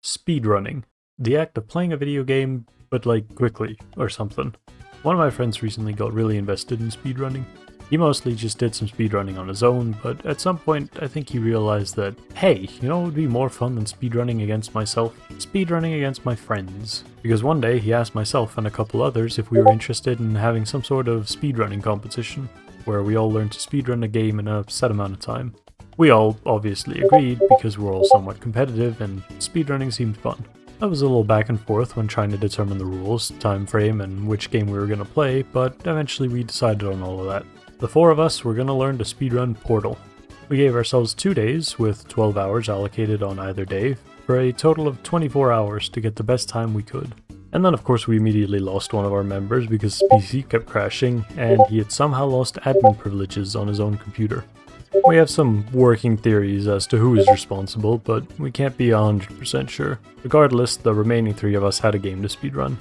Speedrunning. The act of playing a video game, but like quickly, or something. One of my friends recently got really invested in speedrunning. He mostly just did some speedrunning on his own, but at some point I think he realized that, hey, you know what would be more fun than speedrunning against myself? Speedrunning against my friends. Because one day he asked myself and a couple others if we were interested in having some sort of speedrunning competition, where we all learn to speedrun a game in a set amount of time. We all obviously agreed because we're all somewhat competitive and speedrunning seemed fun. I was a little back and forth when trying to determine the rules, time frame, and which game we were going to play, but eventually we decided on all of that. The four of us were going to learn to speedrun Portal. We gave ourselves 2 days with 12 hours allocated on either day for a total of 24 hours to get the best time we could. And then of course we immediately lost one of our members because his PC kept crashing and he had somehow lost admin privileges on his own computer. We have some working theories as to who is responsible, but we can't be 100% sure. Regardless, the remaining 3 of us had a game to speedrun.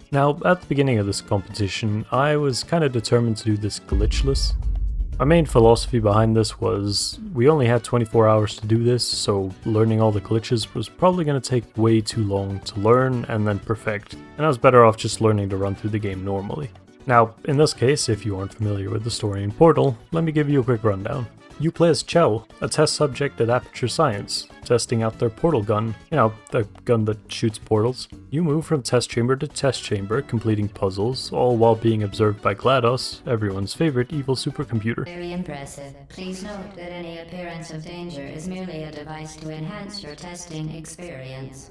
Now, at the beginning of this competition, I was kind of determined to do this glitchless. My main philosophy behind this was, we only had 24 hours to do this, so learning all the glitches was probably going to take way too long to learn and then perfect, and I was better off just learning to run through the game normally. Now, in this case, if you aren't familiar with the story in Portal, let me give you a quick rundown. You play as Chell, a test subject at Aperture Science, testing out their portal gun, you know, the gun that shoots portals. You move from test chamber to test chamber, completing puzzles, all while being observed by GLaDOS, everyone's favorite evil supercomputer. Very impressive. Please note that any appearance of danger is merely a device to enhance your testing experience.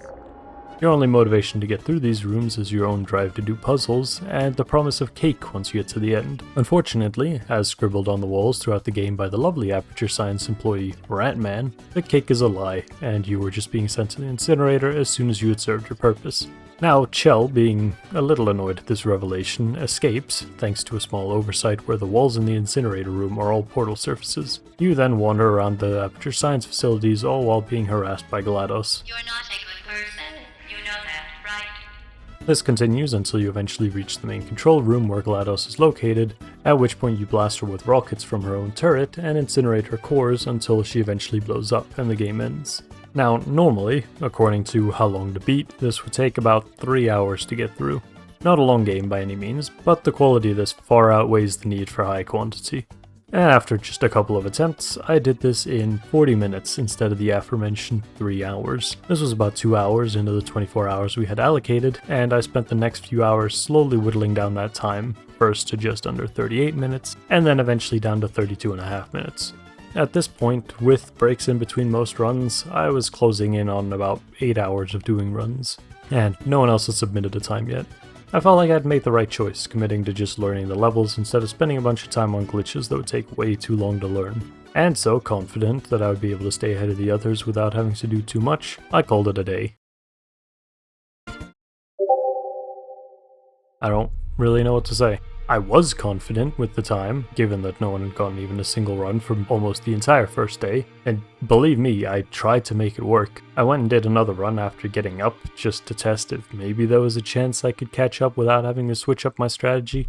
Your only motivation to get through these rooms is your own drive to do puzzles, and the promise of cake once you get to the end. Unfortunately, as scribbled on the walls throughout the game by the lovely Aperture Science employee Ratman, the cake is a lie, and you were just being sent to the incinerator as soon as you had served your purpose. Now, Chell, being a little annoyed at this revelation, escapes, thanks to a small oversight where the walls in the incinerator room are all portal surfaces. You then wander around the Aperture Science facilities, all while being harassed by GLaDOS. You're not a good person. You know that, right? This continues until you eventually reach the main control room where GLaDOS is located, at which point you blast her with rockets from her own turret and incinerate her cores until she eventually blows up and the game ends. Now, normally, according to How Long to Beat, this would take about 3 hours to get through. Not a long game by any means, but the quality of this far outweighs the need for high quantity. And after just a couple of attempts, I did this in 40 minutes instead of the aforementioned 3 hours. This was about 2 hours into the 24 hours we had allocated, and I spent the next few hours slowly whittling down that time, first to just under 38 minutes, and then eventually down to 32.5 minutes. At this point, with breaks in between most runs, I was closing in on about 8 hours of doing runs, and no one else had submitted a time yet. I felt like I'd made the right choice, committing to just learning the levels instead of spending a bunch of time on glitches that would take way too long to learn. And so confident that I would be able to stay ahead of the others without having to do too much, I called it a day. I don't really know what to say. I was confident with the time, given that no one had gotten even a single run from almost the entire first day, and believe me, I tried to make it work. I went and did another run after getting up, just to test if maybe there was a chance I could catch up without having to switch up my strategy.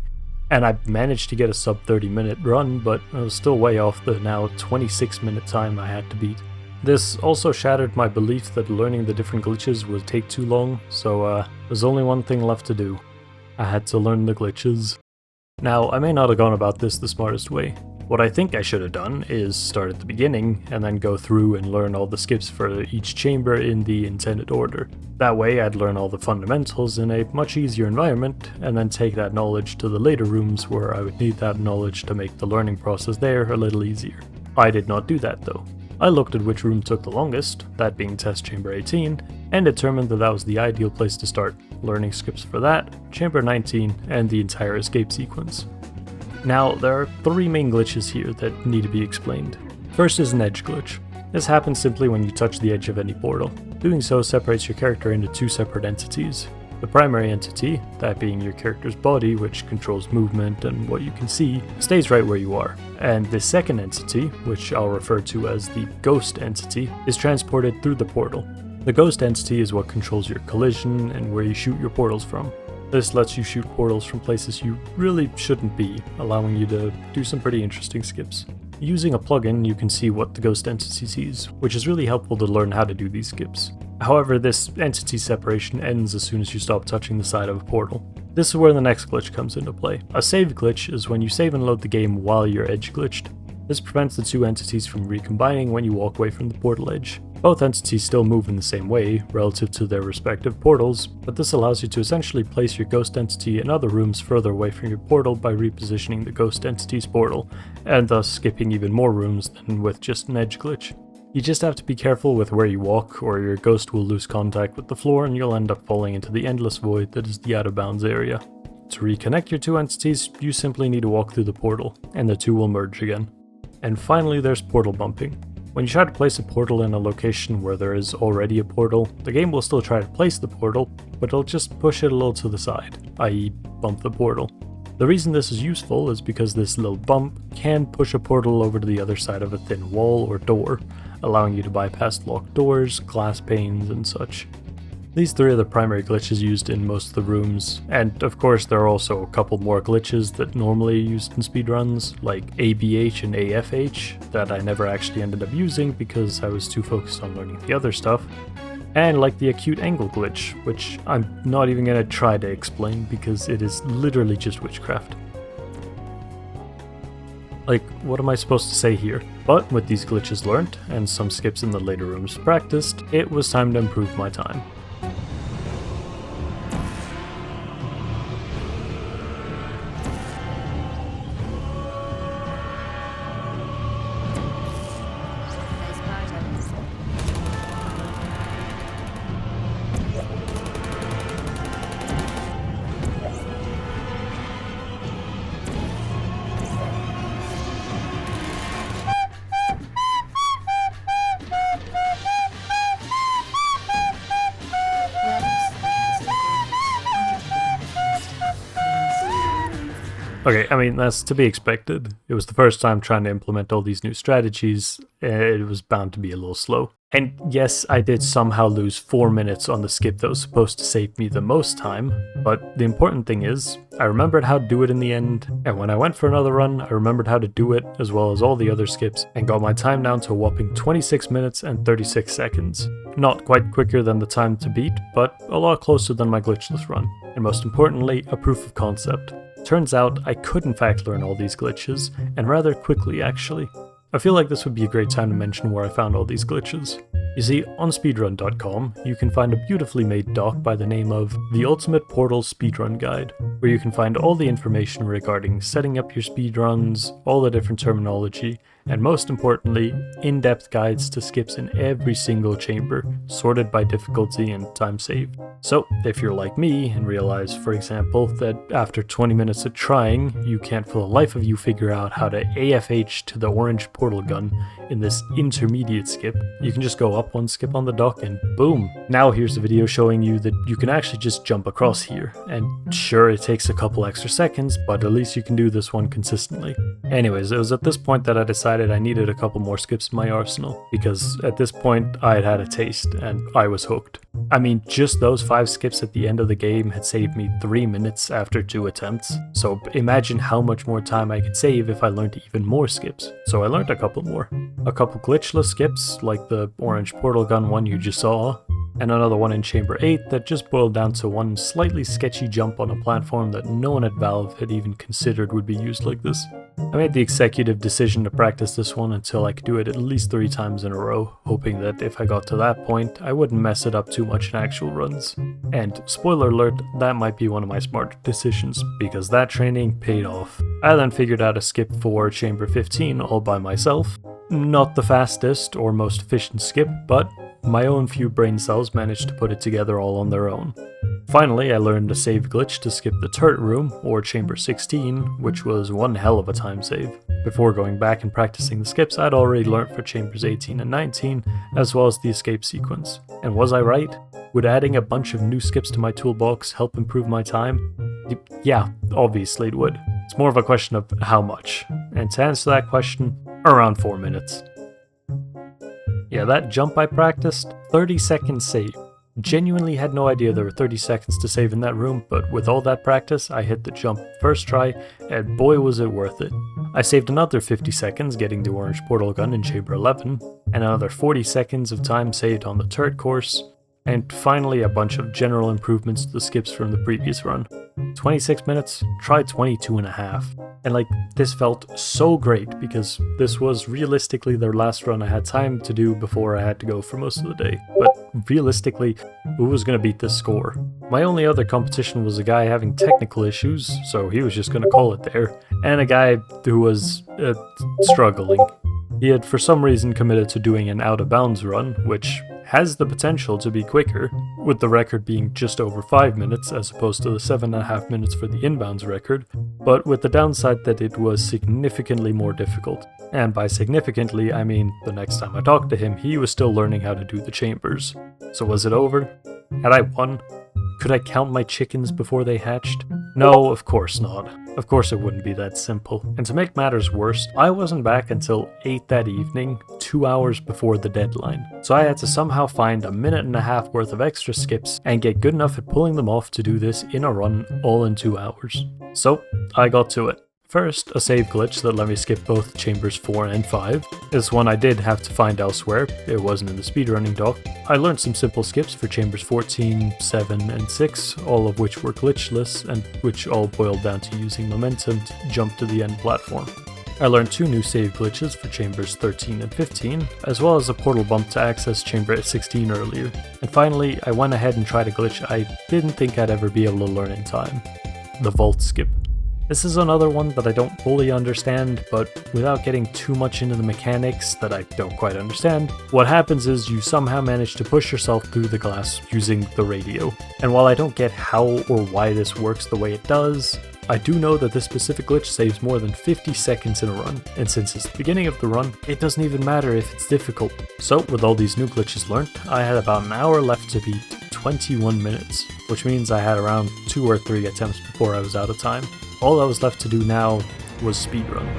And I managed to get a sub 30-minute run, but I was still way off the now 26-minute time I had to beat. This also shattered my belief that learning the different glitches would take too long, so there's only one thing left to do. I had to learn the glitches. Now, I may not have gone about this the smartest way. What I think I should have done is start at the beginning and then go through and learn all the skips for each chamber in the intended order. That way I'd learn all the fundamentals in a much easier environment and then take that knowledge to the later rooms where I would need that knowledge to make the learning process there a little easier. I did not do that though. I looked at which room took the longest, that being test chamber 18, and determined that that was the ideal place to start, learning skips for that, chamber 19, and the entire escape sequence. Now, there are 3 main glitches here that need to be explained. First is an edge glitch. This happens simply when you touch the edge of any portal. Doing so separates your character into 2 separate entities. The primary entity, that being your character's body, which controls movement and what you can see, stays right where you are. And the second entity, which I'll refer to as the ghost entity, is transported through the portal. The ghost entity is what controls your collision and where you shoot your portals from. This lets you shoot portals from places you really shouldn't be, allowing you to do some pretty interesting skips. Using a plugin, you can see what the ghost entity sees, which is really helpful to learn how to do these skips. However, this entity separation ends as soon as you stop touching the side of a portal. This is where the next glitch comes into play. A save glitch is when you save and load the game while you're edge glitched. This prevents the two entities from recombining when you walk away from the portal edge. Both entities still move in the same way, relative to their respective portals, but this allows you to essentially place your ghost entity in other rooms further away from your portal by repositioning the ghost entity's portal, and thus skipping even more rooms than with just an edge glitch. You just have to be careful with where you walk, or your ghost will lose contact with the floor and you'll end up falling into the endless void that is the out of bounds area. To reconnect your two entities, you simply need to walk through the portal, and the two will merge again. And finally, there's portal bumping. When you try to place a portal in a location where there is already a portal, the game will still try to place the portal, but it'll just push it a little to the side, i.e. bump the portal. The reason this is useful is because this little bump can push a portal over to the other side of a thin wall or door, allowing you to bypass locked doors, glass panes, and such. These three are the primary glitches used in most of the rooms, and of course there are also a couple more glitches that normally are used in speedruns, like ABH and AFH, that I never actually ended up using because I was too focused on learning the other stuff, and like the acute angle glitch, which I'm not even going to try to explain because it is literally just witchcraft. Like, what am I supposed to say here? But with these glitches learnt, and some skips in the later rooms practiced, it was time to improve my time. Okay, I mean, that's to be expected. It was the first time trying to implement all these new strategies. It was bound to be a little slow. And yes, I did somehow lose 4 minutes on the skip that was supposed to save me the most time, but the important thing is, I remembered how to do it in the end, and when I went for another run, I remembered how to do it, as well as all the other skips, and got my time down to a whopping 26 minutes and 36 seconds. Not quite quicker than the time to beat, but a lot closer than my glitchless run, and most importantly, a proof of concept. Turns out I could in fact learn all these glitches, and rather quickly actually. I feel like this would be a great time to mention where I found all these glitches. You see, on speedrun.com, you can find a beautifully made doc by the name of The Ultimate Portal Speedrun Guide, where you can find all the information regarding setting up your speedruns, all the different terminology, and most importantly, in-depth guides to skips in every single chamber, sorted by difficulty and time saved. So, if you're like me and realize, for example, that after 20 minutes of trying, you can't for the life of you figure out how to AFH to the orange portal gun in this intermediate skip, you can just go up one skip on the dock and boom! Now here's a video showing you that you can actually just jump across here, and sure, it takes a couple extra seconds, but at least you can do this one consistently. Anyways, it was at this point that I decided I needed a couple more skips in my arsenal, because at this point I had had a taste and I was hooked. I mean, just those 5 skips at the end of the game had saved me 3 minutes after 2 attempts, so imagine how much more time I could save if I learned even more skips. So I learned a couple more. A couple glitchless skips, like the orange portal gun one you just saw, and another one in Chamber 8 that just boiled down to one slightly sketchy jump on a platform that no one at Valve had even considered would be used like this. I made the executive decision to practice this one until I could do it at least 3 times in a row, hoping that if I got to that point, I wouldn't mess it up too much in actual runs. And spoiler alert, that might be one of my smarter decisions, because that training paid off. I then figured out a skip for Chamber 15 all by myself. Not the fastest or most efficient skip, but my own few brain cells managed to put it together all on their own. Finally, I learned a save glitch to skip the turret room, or Chamber 16, which was one hell of a time save. Before going back and practicing the skips, I'd already learned for Chambers 18 and 19, as well as the escape sequence. And was I right? Would adding a bunch of new skips to my toolbox help improve my time? Yeah, obviously it would. It's more of a question of how much. And to answer that question, around 4 minutes. Yeah, that jump I practiced, 30 seconds save. Genuinely had no idea there were 30 seconds to save in that room, but with all that practice, I hit the jump first try, and boy was it worth it. I saved another 50 seconds getting the orange portal gun in Chamber 11, and another 40 seconds of time saved on the turret course, And finally, a bunch of general improvements to the skips from the previous run. 26 minutes, try 22.5. And like, this felt so great because this was realistically the last run I had time to do before I had to go for most of the day. But realistically, who was going to beat this score? My only other competition was a guy having technical issues, so he was just going to call it there, and a guy who was struggling. He had for some reason committed to doing an out of bounds run, which has the potential to be quicker, with the record being just over 5 minutes as opposed to the 7.5 minutes for the inbounds record, but with the downside that it was significantly more difficult. And by significantly, I mean the next time I talked to him, he was still learning how to do the chambers. So was it over? Had I won? Could I count my chickens before they hatched? No, of course not. Of course it wouldn't be that simple. And to make matters worse, I wasn't back until 8 that evening, 2 hours before the deadline. So I had to somehow find a minute and a half worth of extra skips and get good enough at pulling them off to do this in a run all in 2 hours. So I got to it. First, a save glitch that let me skip both chambers 4 and 5. This one I did have to find elsewhere, it wasn't in the speedrunning doc. I learned some simple skips for chambers 14, 7 and 6, all of which were glitchless and which all boiled down to using momentum to jump to the end platform. I learned 2 new save glitches for chambers 13 and 15, as well as a portal bump to access chamber 16 earlier. And finally, I went ahead and tried a glitch I didn't think I'd ever be able to learn in time. The vault skip. This is another one that I don't fully understand, but without getting too much into the mechanics that I don't quite understand, what happens is you somehow manage to push yourself through the glass using the radio. And while I don't get how or why this works the way it does, I do know that this specific glitch saves more than 50 seconds in a run, and since it's the beginning of the run, it doesn't even matter if it's difficult. So with all these new glitches learned, I had about an hour left to beat 21 minutes, which means I had around 2 or 3 attempts before I was out of time. All that was left to do now was speedrun.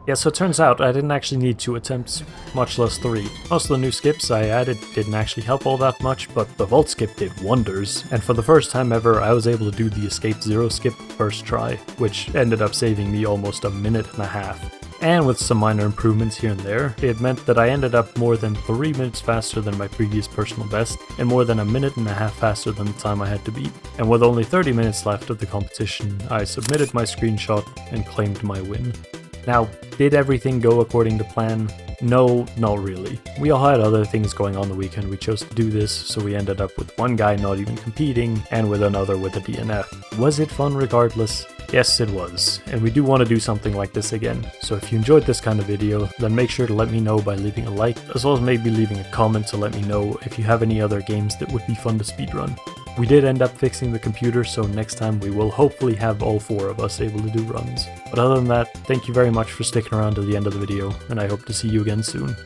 Yeah, so it turns out I didn't actually need 2 attempts, much less 3. Most of the new skips I added didn't actually help all that much, but the vault skip did wonders, and for the first time ever I was able to do the escape 0 skip first try, which ended up saving me almost a minute and a half. and with some minor improvements here and there, it meant that I ended up more than 3 minutes faster than my previous personal best, and more than 1.5 minutes faster than the time I had to beat. And with only 30 minutes left of the competition, I submitted my screenshot and claimed my win. Now, did everything go according to plan? No, not really. We all had other things going on the weekend we chose to do this, so we ended up with one guy not even competing, and with another with a DNF. Was it fun regardless? Yes, it was, and we do want to do something like this again. So if you enjoyed this kind of video, then make sure to let me know by leaving a like, as well as maybe leaving a comment to let me know if you have any other games that would be fun to speedrun. We did end up fixing the computer, so next time we will hopefully have all 4 of us able to do runs. But other than that, thank you very much for sticking around to the end of the video, and I hope to see you again soon.